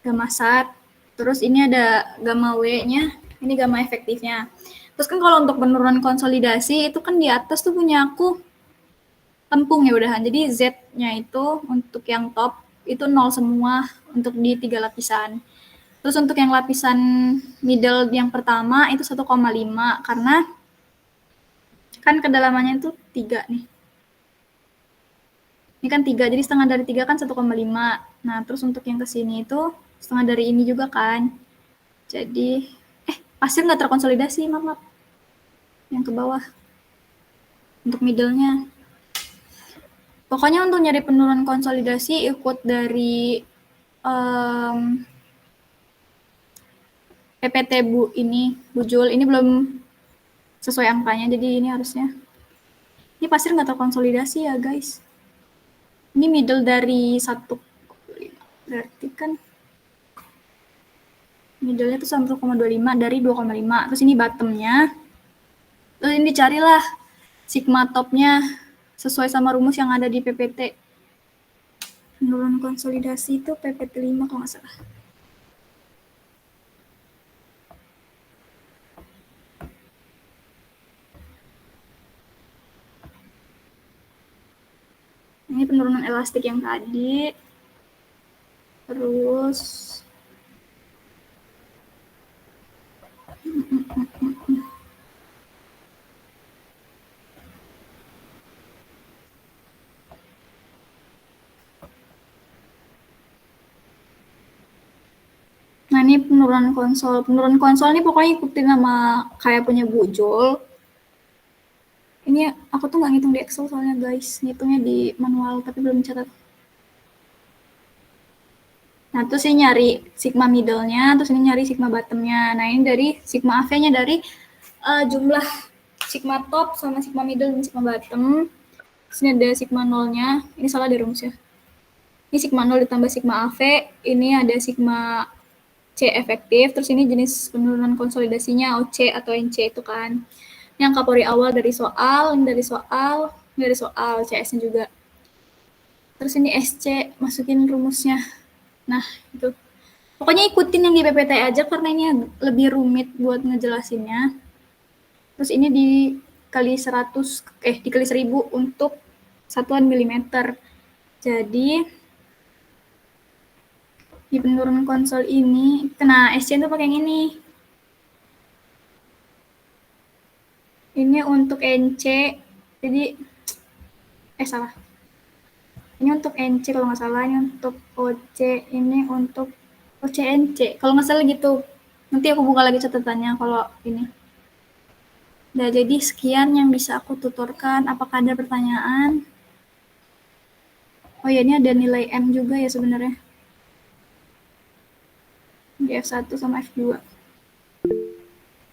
Gamma sat. Terus ini ada gamma W-nya, ini gamma efektifnya. Terus kan kalau untuk penurunan konsolidasi itu kan di atas tuh punya aku lempung ya udahan. Jadi Z-nya itu untuk yang top itu 0 semua untuk di 3 lapisan. Terus untuk yang lapisan middle yang pertama itu 1,5 karena kan kedalamannya itu 3 nih. Ini kan 3, jadi setengah dari 3 kan 1,5. Nah, terus untuk yang kesini itu setengah dari ini juga kan. Jadi, pasir nggak terkonsolidasi, maaf. Yang ke bawah. Untuk middle-nya. Pokoknya untuk nyari penurunan konsolidasi ikut dari PPT Bu Jul. Ini belum sesuai angkanya, jadi ini harusnya. Ini pasir nggak terkonsolidasi ya, guys. Ini middle dari 1, berarti kan middle-nya tuh 1,25 dari 2,5. Terus ini bottom-nya. Terus ini dicarilah sigma top-nya sesuai sama rumus yang ada di PPT. Penurunan konsolidasi itu PPT 5 kalau nggak salah. Ini penurunan elastik yang tadi. Terus nah, ini penurunan konsol. Penurunan konsol ini pokoknya ikutin nama kayak punya Bu Jul. Ini aku tuh nggak ngitung di Excel soalnya guys, ngitungnya di manual tapi belum catat. Nah, terus ini nyari sigma middle-nya, terus ini nyari sigma bottom-nya. Nah, ini dari sigma AV-nya dari jumlah sigma top sama sigma middle dan sigma bottom. Terus ini ada sigma 0-nya, ini salah di rumusnya. Ini sigma 0 ditambah sigma AV, ini ada sigma C efektif, terus ini jenis penurunan konsolidasinya OC atau NC itu kan. Yang kapori awal dari soal, ini dari soal, CS-nya juga. Terus ini SC, masukin rumusnya. Nah, itu. Pokoknya ikutin yang di PPT aja karena ini lebih rumit buat ngejelasinnya. Terus ini dikali 100, dikali 1000 untuk satuan milimeter. Jadi di penurunan konsol ini, nah SCN tuh pakai yang ini. Ini untuk NC, jadi salah. Ini untuk NC kalau nggak salah, ini untuk OC, ini untuk OCNC. Kalau nggak salah gitu. Nanti aku buka lagi catatannya kalau ini. Nah, jadi sekian yang bisa aku tuturkan. Apakah ada pertanyaan? Oh ya, ini ada nilai M juga ya sebenarnya. Di F1 sama F2.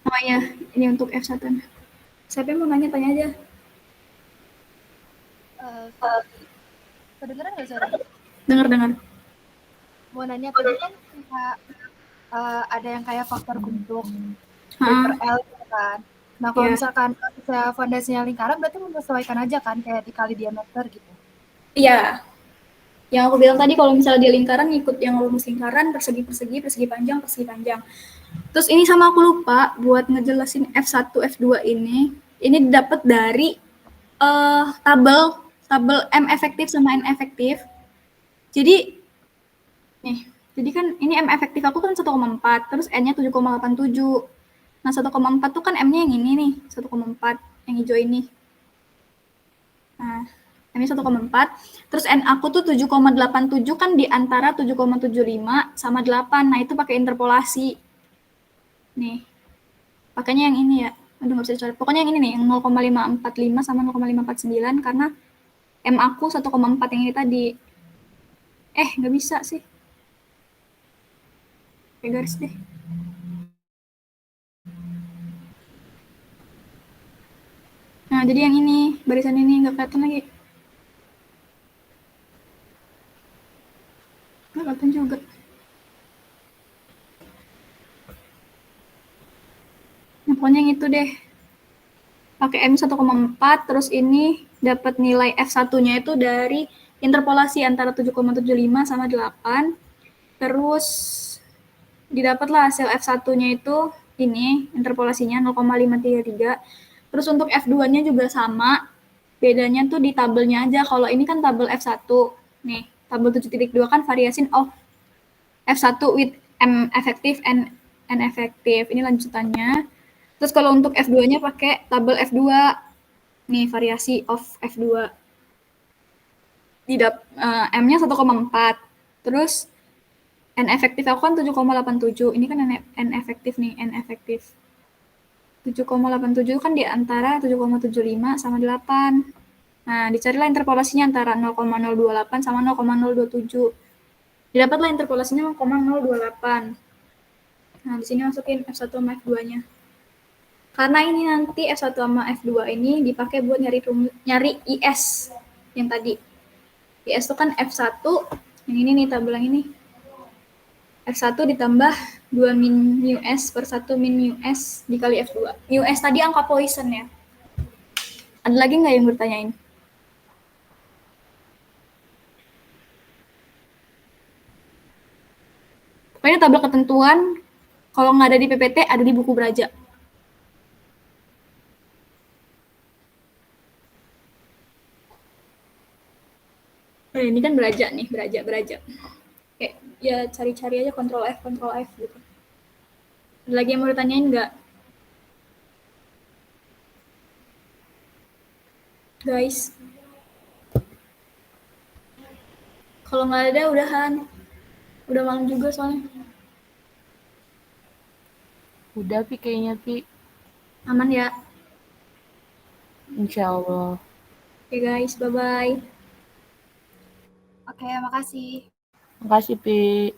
Oh ya, ini untuk F1. Siapa yang mau nanya, tanya aja. Kedengeran nggak suara? Dengar. Mau nanya tadi kan ada yang kayak faktor bentuk paper L gitu kan. Nah kalau misalkan fondasinya lingkaran berarti menyesuaikan aja kan kayak dikali diameter gitu. Iya. Yang aku bilang tadi kalau misalnya dia lingkaran ikut yang rumus lingkaran, persegi, persegi panjang. Terus ini sama aku lupa buat ngejelasin F1, F2 ini dapat dari tabel M efektif sama N efektif. Jadi kan ini M efektif aku kan 1,4, terus N-nya 7,87. Nah, 1,4 tuh kan M-nya yang ini nih, 1,4, yang hijau ini. Nah, M-nya 1,4, terus N aku tuh 7,87 kan di antara 7,75 sama 8. Nah, itu pakai interpolasi. Nih, pakainya yang ini ya. Aduh, nggak bisa dicoret. Pokoknya yang ini nih, yang 0,545 sama 0,549, karena M aku 1,4 yang ini tadi. Nggak bisa sih. Kayak garis deh. Nah, jadi yang ini, barisan ini nggak kelihatan lagi. Nggak kelihatan juga. Nah, pokoknya yang itu deh. Pakai M 1,4, terus ini dapat nilai F1-nya itu dari interpolasi antara 7,75 sama 8. Terus didapatlah hasil F1-nya itu ini, interpolasinya 0,533. Terus untuk F2-nya juga sama. Bedanya tuh di tabelnya aja. Kalau ini kan tabel F1. Nih, tabel 7.2 kan variation of F1 with M efektif and N efektif. Ini lanjutannya. Terus kalau untuk F2-nya pakai tabel F2. Nih, variasi of F2. M-nya 1,4. Terus N efektif aku kan 7,87. Ini kan N efektif nih, N efektif. 7,87 kan di antara 7,75 sama 8. Nah, dicarilah interpolasinya antara 0,028 sama 0,027. Didapatlah interpolasinya 0,028. Nah, di sini masukin F1 sama F2-nya. Karena ini nanti F1 sama F2 ini dipakai buat nyari IS yang tadi. IS itu kan F1, yang ini nih tabel yang ini. F1 ditambah 2 min mu S per 1 min mu S dikali F2. Mu S tadi angka Poisson ya. Ada lagi nggak yang bertanyain? Pokoknya tabel ketentuan, kalau nggak ada di PPT, ada di buku Braja. Ini kan Braja nih, Braja. Oke, ya cari-cari aja Ctrl F gitu. Ada lagi yang mau ditanyain nggak? Guys. Kalau nggak ada, udahan. Udah malam juga soalnya. Udah, Pi, kayaknya, Pi. Aman ya? Insya Allah. Oke guys, bye-bye. Oke, makasih. Makasih, Pi.